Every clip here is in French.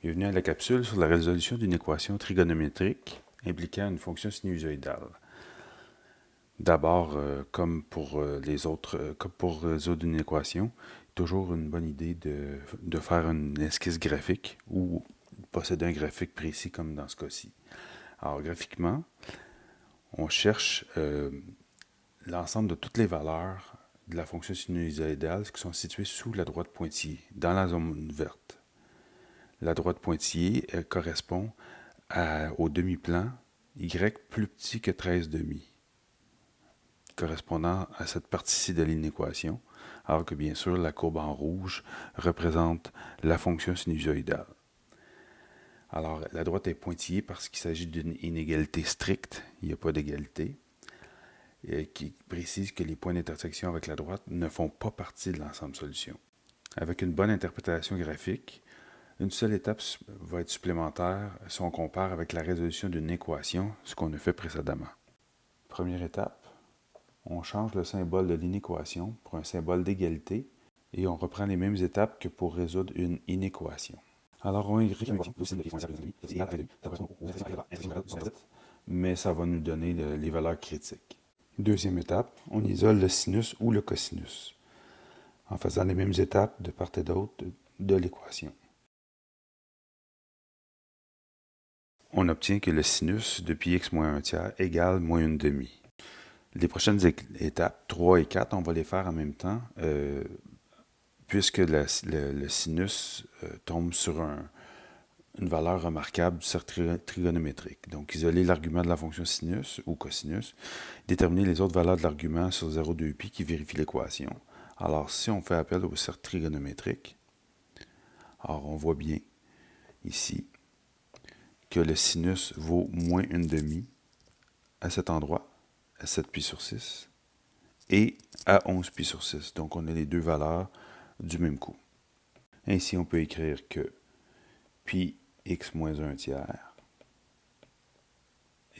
Bienvenue à la capsule sur la résolution d'une équation trigonométrique impliquant une fonction sinusoïdale. D'abord, comme pour résoudre une équation, toujours une bonne idée de faire une esquisse graphique ou posséder un graphique précis comme dans ce cas-ci. Alors, graphiquement, on cherche l'ensemble de toutes les valeurs de la fonction sinusoïdale qui sont situées sous la droite pointillée, dans la zone verte. La droite pointillée correspond au demi-plan y plus petit que 13 demi, correspondant à cette partie-ci de l'inéquation, alors que bien sûr la courbe en rouge représente la fonction sinusoïdale. Alors la droite est pointillée parce qu'il s'agit d'une inégalité stricte, il n'y a pas d'égalité, qui précise que les points d'intersection avec la droite ne font pas partie de l'ensemble solution. Avec une bonne interprétation graphique, une seule étape va être supplémentaire si on compare avec la résolution d'une équation, ce qu'on a fait précédemment. Première étape, on change le symbole de l'inéquation pour un symbole d'égalité et on reprend les mêmes étapes que pour résoudre une inéquation. Alors on écrit mais ça va nous donner les valeurs critiques. Deuxième étape, on isole le sinus ou le cosinus en faisant les mêmes étapes de part et d'autre de l'équation. On obtient que le sinus de pi x moins 1 tiers égale moins 1 demi. Les prochaines étapes, 3 et 4, on va les faire en même temps, puisque le sinus tombe sur une valeur remarquable du cercle trigonométrique. Donc, isoler l'argument de la fonction sinus ou cosinus, déterminer les autres valeurs de l'argument sur 0,2pi qui vérifie l'équation. Alors, si on fait appel au cercle trigonométrique, alors on voit bien ici que le sinus vaut moins 1 demi à cet endroit, à 7 pi sur 6, et à 11 pi sur 6. Donc, on a les deux valeurs du même coup. Ainsi, on peut écrire que pi x moins 1 tiers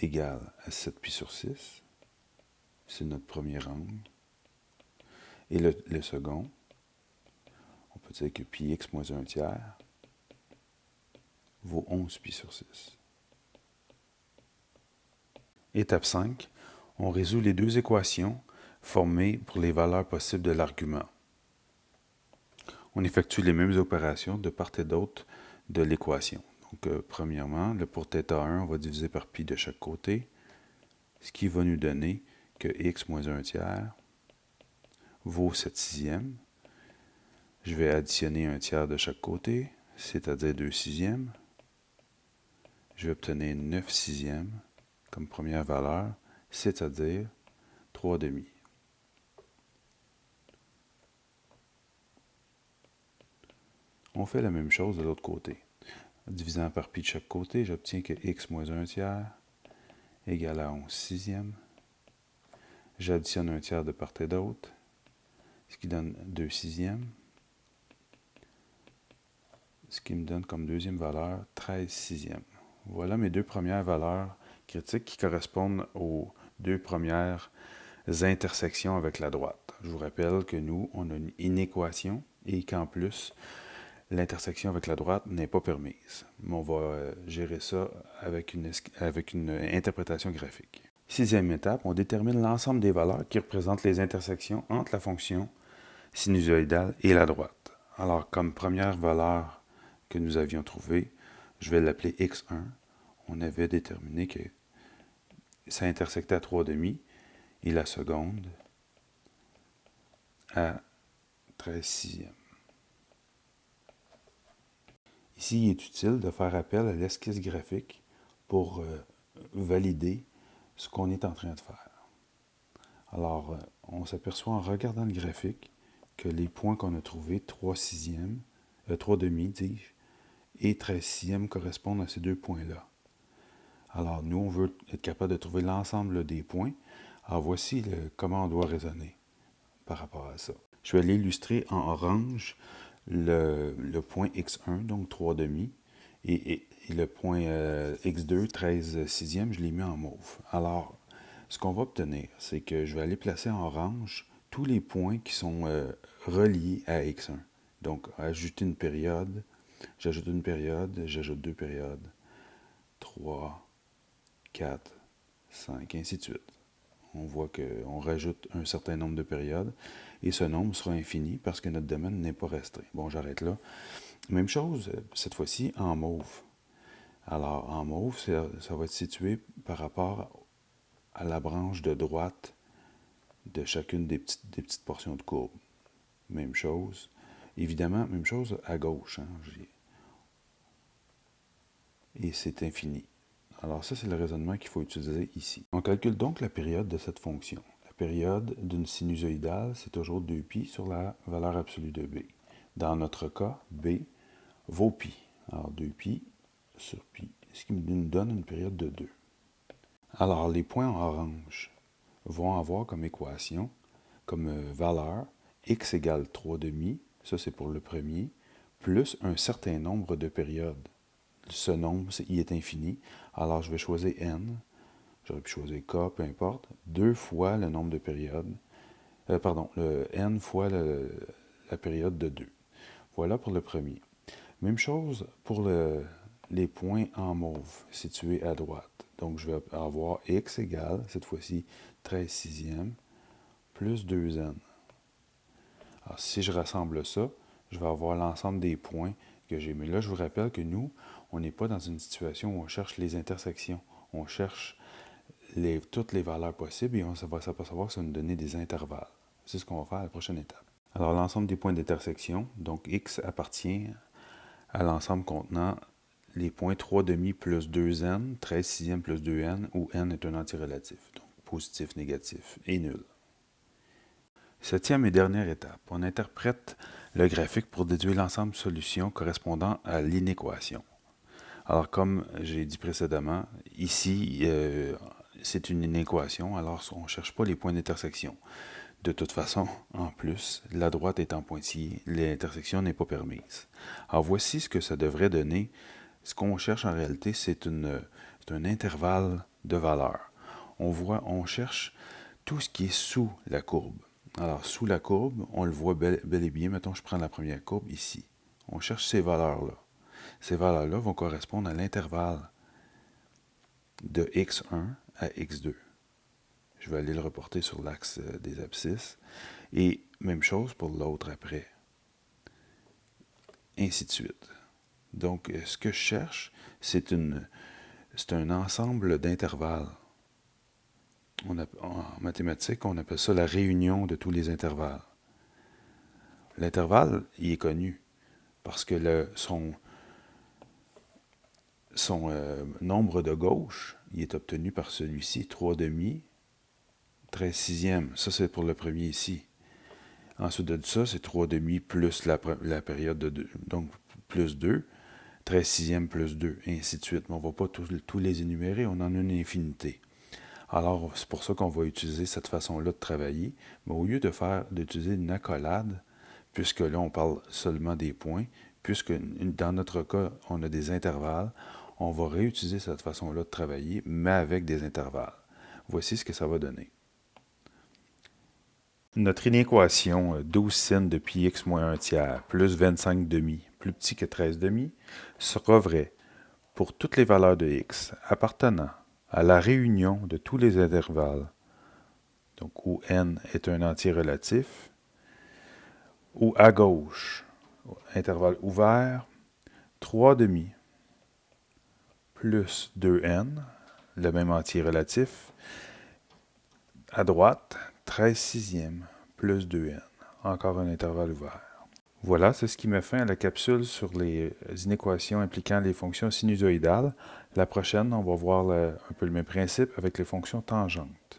égale à 7 pi sur 6. C'est notre premier angle. Et le second, on peut dire que pi x moins 1 tiers vaut 11 pi sur 6. Étape 5. On résout les deux équations formées pour les valeurs possibles de l'argument. On effectue les mêmes opérations de part et d'autre de l'équation. Donc, premièrement, pour θ1, on va diviser par pi de chaque côté, ce qui va nous donner que x moins 1 tiers vaut 7 sixièmes. Je vais additionner 1 tiers de chaque côté, c'est-à-dire 2 sixièmes. Je vais obtenir 9 sixièmes comme première valeur, c'est-à-dire 3 demi. On fait la même chose de l'autre côté. En divisant par pi de chaque côté, j'obtiens que x moins 1 tiers égale à 11 sixièmes. J'additionne 1 tiers de part et d'autre, ce qui donne 2 sixièmes, ce qui me donne comme deuxième valeur 13 sixièmes. Voilà mes deux premières valeurs critiques qui correspondent aux deux premières intersections avec la droite. Je vous rappelle que nous, on a une inéquation et qu'en plus, l'intersection avec la droite n'est pas permise. Mais on va gérer ça avec une interprétation graphique. Sixième étape, on détermine l'ensemble des valeurs qui représentent les intersections entre la fonction sinusoïdale et la droite. Alors, comme première valeur que nous avions trouvée, je vais l'appeler x1. On avait déterminé que ça intersectait à 3 demi et la seconde à 13 sixièmes. Ici, il est utile de faire appel à l'esquisse graphique pour valider ce qu'on est en train de faire. Alors, on s'aperçoit en regardant le graphique que les points qu'on a trouvés, 3 sixièmes, 3 demi, dis-je, et 13 sixièmes correspondent à ces deux points-là. Alors, nous, on veut être capable de trouver l'ensemble des points. Alors, voici comment on doit raisonner par rapport à ça. Je vais l'illustrer en orange, le point x1, donc 3 demi, et le point x2, 13 sixièmes, je l'ai mis en mauve. Alors, ce qu'on va obtenir, c'est que je vais aller placer en orange tous les points qui sont reliés à x1. Donc, ajouter une période J'ajoute une période, j'ajoute 2 périodes, 3, 4, 5, ainsi de suite. On voit qu'on rajoute un certain nombre de périodes et ce nombre sera infini parce que notre domaine n'est pas restreint. Bon, j'arrête là. Même chose, cette fois-ci, en mauve. Alors, en mauve, ça va être situé par rapport à la branche de droite de chacune des petites portions de courbe. Même chose. Évidemment, même chose à gauche. Et c'est infini. Alors ça, c'est le raisonnement qu'il faut utiliser ici. On calcule donc la période de cette fonction. La période d'une sinusoïdale, c'est toujours 2π sur la valeur absolue de b. Dans notre cas, b vaut π. Alors 2π sur π, ce qui nous donne une période de 2. Alors les points en orange vont avoir comme équation, comme valeur, x égale 3/2, ça c'est pour le premier, plus un certain nombre de périodes. Ce nombre, il est infini, alors je vais choisir n, j'aurais pu choisir k, peu importe, 2 fois le nombre de périodes, le n fois la période de 2. Voilà pour le premier. Même chose pour les points en mauve situés à droite. Donc, je vais avoir x égale, cette fois-ci, 13 sixièmes plus 2n. Alors, si je rassemble ça, je vais avoir l'ensemble des points que j'ai. Mais là, je vous rappelle que nous, on n'est pas dans une situation où on cherche les intersections. On cherche toutes les valeurs possibles et on va s'apercevoir que ça va nous donner des intervalles. C'est ce qu'on va faire à la prochaine étape. Alors, l'ensemble des points d'intersection, donc x appartient à l'ensemble contenant les points 3/2 plus 2n, 13 sixièmes plus 2n, où n est un antirelatif, donc positif, négatif et nul. Septième et dernière étape, on interprète le graphique pour déduire l'ensemble de solutions correspondant à l'inéquation. Alors, comme j'ai dit précédemment, ici, c'est une inéquation, alors on ne cherche pas les points d'intersection. De toute façon, en plus, la droite étant pointillée, l'intersection n'est pas permise. Alors, voici ce que ça devrait donner. Ce qu'on cherche en réalité, c'est un intervalle de valeurs. On cherche tout ce qui est sous la courbe. Alors, sous la courbe, on le voit bel et bien. Mettons, je prends la première courbe ici. On cherche ces valeurs-là. Ces valeurs-là vont correspondre à l'intervalle de x1 à x2. Je vais aller le reporter sur l'axe des abscisses. Et même chose pour l'autre après. Ainsi de suite. Donc, ce que je cherche, c'est un ensemble d'intervalles. En mathématiques, on appelle ça la réunion de tous les intervalles. L'intervalle, il est connu parce que son nombre de gauche, il est obtenu par celui-ci, 3/2, 13 sixièmes. Ça, c'est pour le premier ici. Ensuite de ça, c'est 3/2 plus la période de 2, donc plus 2, 13 sixièmes plus 2, et ainsi de suite. Mais on ne va pas tous les énumérer, on en a une infinité. Alors, c'est pour ça qu'on va utiliser cette façon-là de travailler. Mais au lieu d'utiliser une accolade, puisque là, on parle seulement des points, puisque dans notre cas, on a des intervalles, on va réutiliser cette façon-là de travailler, mais avec des intervalles. Voici ce que ça va donner. Notre inéquation 12 sin de pi x moins 1 tiers plus 25 demi plus petit que 13 demi sera vraie pour toutes les valeurs de x appartenant à la réunion de tous les intervalles, donc où n est un entier relatif, ou à gauche, intervalle ouvert, 3 demi plus 2n, le même entier relatif, à droite, 13 sixièmes plus 2n, encore un intervalle ouvert. Voilà, c'est ce qui met fin à la capsule sur les inéquations impliquant les fonctions sinusoïdales. La prochaine, on va voir un peu le même principe avec les fonctions tangentes.